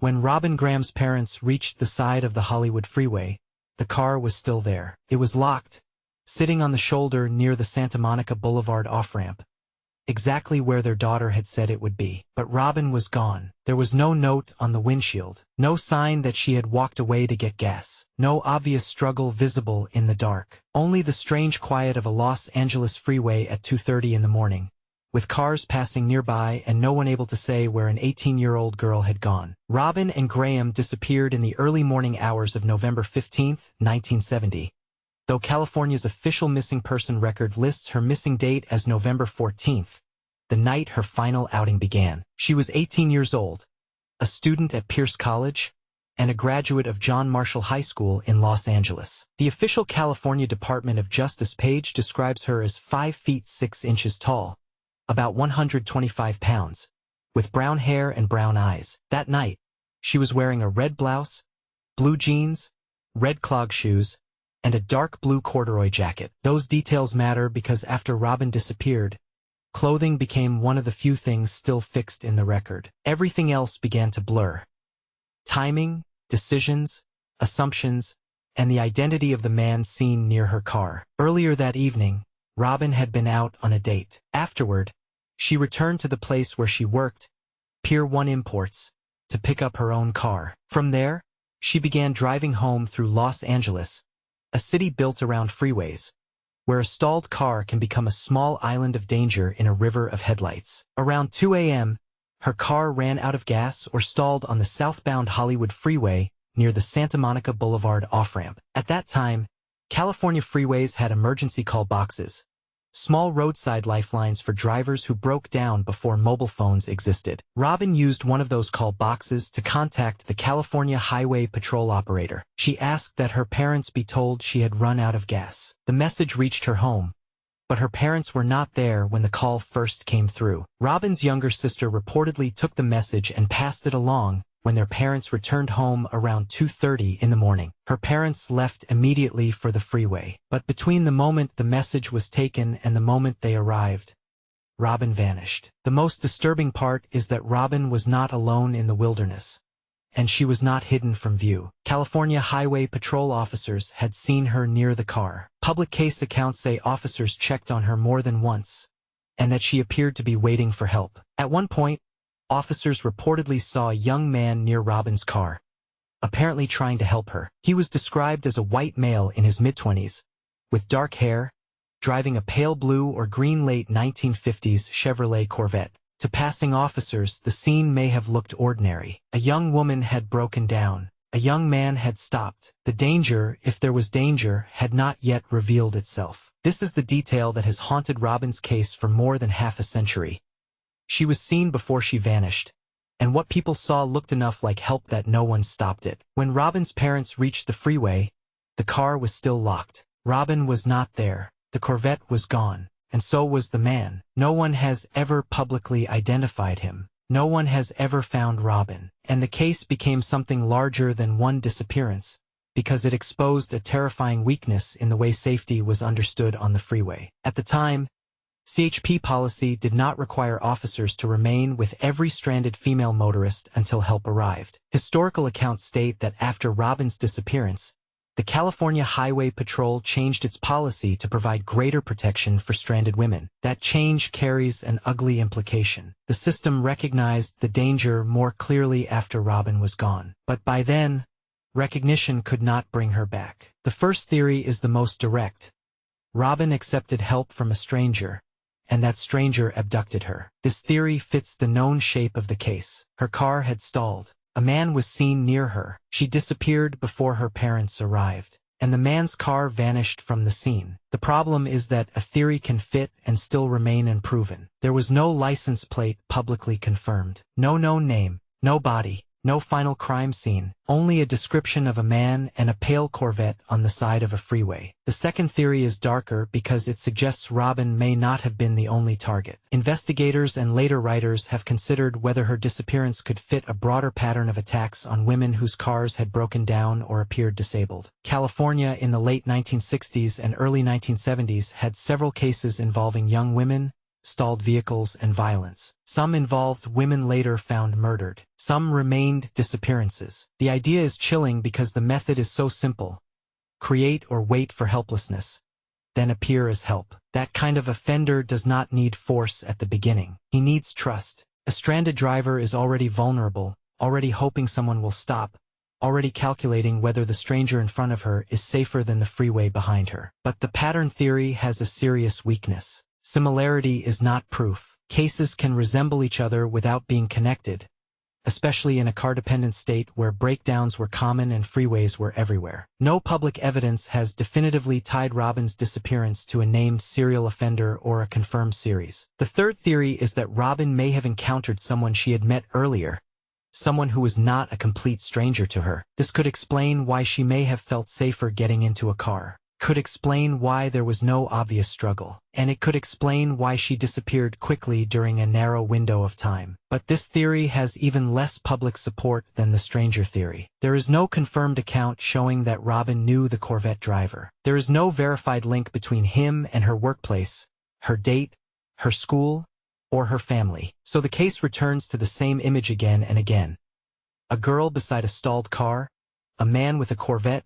When Robin Graham's parents reached the side of the Hollywood Freeway, the car was still there. It was locked, sitting on the shoulder near the Santa Monica Boulevard off-ramp, exactly where their daughter had said it would be. But Robin was gone. There was no note on the windshield, no sign that she had walked away to get gas, no obvious struggle visible in the dark. Only the strange quiet of a Los Angeles freeway at 2:30 in the morning, with cars passing nearby and no one able to say where an 18-year-old girl had gone. Robin and Graham disappeared in the early morning hours of November 15, 1970. Though California's official missing person record lists her missing date as November 14th, the night her final outing began. She was 18 years old, a student at Pierce College, and a graduate of John Marshall High School in Los Angeles. The official California Department of Justice page describes her as 5 feet 6 inches tall, about 125 pounds, with brown hair and brown eyes. That night, she was wearing a red blouse, blue jeans, red clog shoes, and a dark blue corduroy jacket. Those details matter because after Robin disappeared, clothing became one of the few things still fixed in the record. Everything else began to blur. Timing, decisions, assumptions, and the identity of the man seen near her car. Earlier that evening, Robin had been out on a date. Afterward, she returned to the place where she worked, Pier 1 Imports, to pick up her own car. From there, she began driving home through Los Angeles, a city built around freeways, where a stalled car can become a small island of danger in a river of headlights. Around 2 a.m., her car ran out of gas or stalled on the southbound Hollywood Freeway near the Santa Monica Boulevard off-ramp. At that time, California freeways had emergency call boxes, small roadside lifelines for drivers who broke down before mobile phones existed. Robin used one of those call boxes to contact the California Highway Patrol operator. She asked that her parents be told she had run out of gas. The message reached her home, but her parents were not there when the call first came through. Robin's younger sister reportedly took the message and passed it along when their parents returned home around 2:30 in the morning. Her parents left immediately for the freeway, but between the moment the message was taken and the moment they arrived, Robin vanished. The most disturbing part is that Robin was not alone in the wilderness, and she was not hidden from view. California Highway Patrol officers had seen her near the car. Public case accounts say officers checked on her more than once, and that she appeared to be waiting for help. At one point, officers reportedly saw a young man near Robin's car, apparently trying to help her. He was described as a white male in his mid-20s, with dark hair, driving a pale blue or green late 1950s Chevrolet Corvette. To passing officers, the scene may have looked ordinary. A young woman had broken down. A young man had stopped. The danger, if there was danger, had not yet revealed itself. This is the detail that has haunted Robin's case for more than half a century. She was seen before she vanished, and what people saw looked enough like help that no one stopped it. When Robin's parents reached the freeway, the car was still locked. Robin was not there. The Corvette was gone, and so was the man. No one has ever publicly identified him. No one has ever found Robin, and the case became something larger than one disappearance, because it exposed a terrifying weakness in the way safety was understood on the freeway. At the time, CHP policy did not require officers to remain with every stranded female motorist until help arrived. Historical accounts state that after Robin's disappearance, the California Highway Patrol changed its policy to provide greater protection for stranded women. That change carries an ugly implication. The system recognized the danger more clearly after Robin was gone. But by then, recognition could not bring her back. The first theory is the most direct. Robin accepted help from a stranger, and that stranger abducted her. This theory fits the known shape of the case. Her car had stalled. A man was seen near her. She disappeared before her parents arrived, and the man's car vanished from the scene. The problem is that a theory can fit and still remain unproven. There was no license plate publicly confirmed. No known name, no body, no final crime scene, only a description of a man and a pale Corvette on the side of a freeway. The second theory is darker because it suggests Robin may not have been the only target. Investigators and later writers have considered whether her disappearance could fit a broader pattern of attacks on women whose cars had broken down or appeared disabled. California in the late 1960s and early 1970s had several cases involving young women, stalled vehicles, and violence. Some involved women later found murdered. Some remained disappearances. The idea is chilling because the method is so simple. Create or wait for helplessness, then appear as help. That kind of offender does not need force at the beginning. He needs trust. A stranded driver is already vulnerable, already hoping someone will stop, already calculating whether the stranger in front of her is safer than the freeway behind her. But the pattern theory has a serious weakness. Similarity is not proof. Cases can resemble each other without being connected, especially in a car-dependent state where breakdowns were common and freeways were everywhere. No public evidence has definitively tied Robin's disappearance to a named serial offender or a confirmed series. The third theory is that Robin may have encountered someone she had met earlier, someone who was not a complete stranger to her. This could explain why she may have felt safer getting into a car. Could explain why there was no obvious struggle. And it could explain why she disappeared quickly during a narrow window of time. But this theory has even less public support than the stranger theory. There is no confirmed account showing that Robin knew the Corvette driver. There is no verified link between him and her workplace, her date, her school, or her family. So the case returns to the same image again and again. A girl beside a stalled car, a man with a Corvette,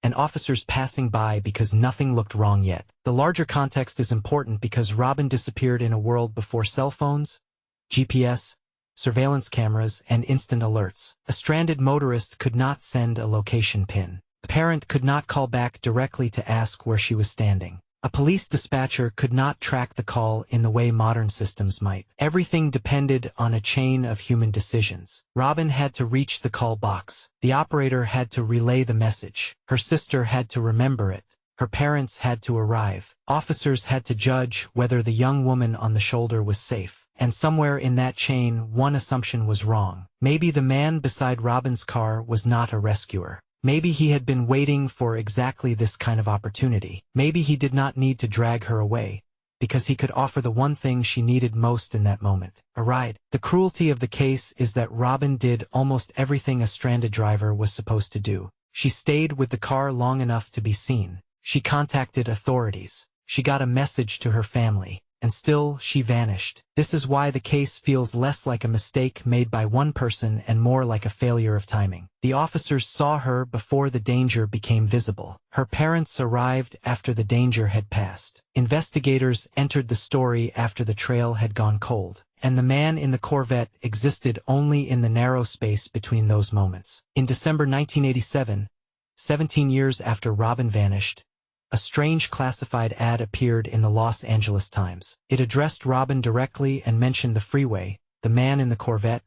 and officers passing by because nothing looked wrong yet. The larger context is important because Robin disappeared in a world before cell phones, GPS, surveillance cameras, and instant alerts. A stranded motorist could not send a location pin. A parent could not call back directly to ask where she was standing. A police dispatcher could not track the call in the way modern systems might. Everything depended on a chain of human decisions. Robin had to reach the call box. The operator had to relay the message. Her sister had to remember it. Her parents had to arrive. Officers had to judge whether the young woman on the shoulder was safe. And somewhere in that chain, one assumption was wrong. Maybe the man beside Robin's car was not a rescuer. Maybe he had been waiting for exactly this kind of opportunity. Maybe he did not need to drag her away, because he could offer the one thing she needed most in that moment, a ride. The cruelty of the case is that Robin did almost everything a stranded driver was supposed to do. She stayed with the car long enough to be seen. She contacted authorities. She got a message to her family. And still, she vanished. This is why the case feels less like a mistake made by one person and more like a failure of timing. The officers saw her before the danger became visible. Her parents arrived after the danger had passed. Investigators entered the story after the trail had gone cold. And the man in the Corvette existed only in the narrow space between those moments. In December 1987, 17 years after Robin vanished, a strange classified ad appeared in the Los Angeles Times. It addressed Robin directly and mentioned the freeway, the man in the Corvette,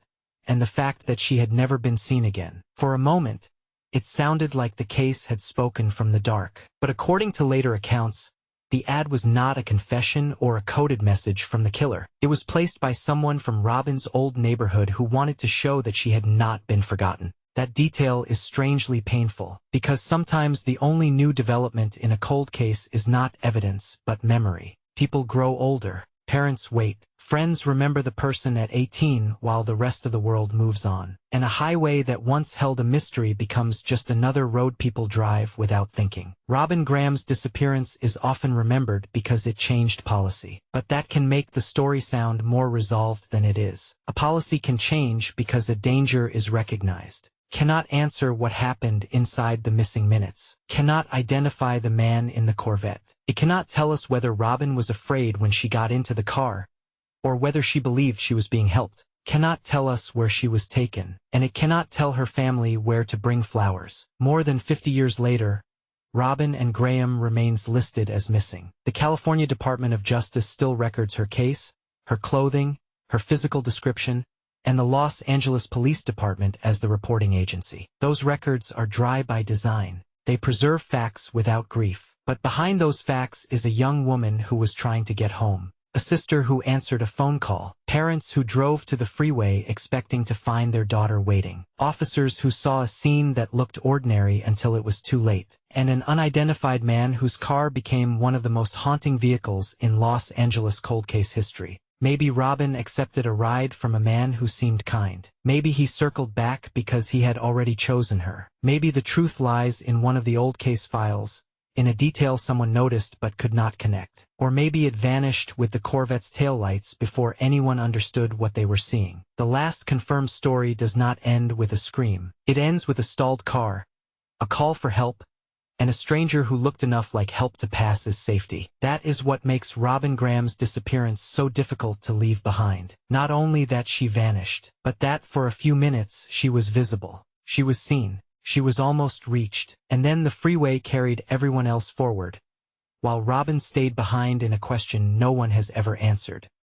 and the fact that she had never been seen again. For a moment, it sounded like the case had spoken from the dark. But according to later accounts, the ad was not a confession or a coded message from the killer. It was placed by someone from Robin's old neighborhood who wanted to show that she had not been forgotten. That detail is strangely painful, because sometimes the only new development in a cold case is not evidence, but memory. People grow older, parents wait, friends remember the person at 18 while the rest of the world moves on. And a highway that once held a mystery becomes just another road people drive without thinking. Robin Graham's disappearance is often remembered because it changed policy. But that can make the story sound more resolved than it is. A policy can change because a danger is recognized. Cannot answer what happened inside the missing minutes. Cannot identify the man in the Corvette. It cannot tell us whether Robin was afraid when she got into the car, or whether she believed she was being helped. Cannot tell us where she was taken, and it cannot tell her family where to bring flowers. More than 50 years later, Robin and Graham remains listed as missing. The California Department of Justice still records her case, her clothing, her physical description, and the Los Angeles Police Department as the reporting agency. Those records are dry by design. They preserve facts without grief. But behind those facts is a young woman who was trying to get home. A sister who answered a phone call. Parents who drove to the freeway expecting to find their daughter waiting. Officers who saw a scene that looked ordinary until it was too late. And an unidentified man whose car became one of the most haunting vehicles in Los Angeles cold case history. Maybe Robin accepted a ride from a man who seemed kind. Maybe he circled back because he had already chosen her. Maybe the truth lies in one of the old case files, in a detail someone noticed but could not connect. Or maybe it vanished with the Corvette's taillights before anyone understood what they were seeing. The last confirmed story does not end with a scream. It ends with a stalled car, a call for help, and a stranger who looked enough like help to pass as safety. That is what makes Robin Graham's disappearance so difficult to leave behind. Not only that she vanished, but that for a few minutes she was visible. She was seen. She was almost reached. And then the freeway carried everyone else forward, while Robin stayed behind in a question no one has ever answered.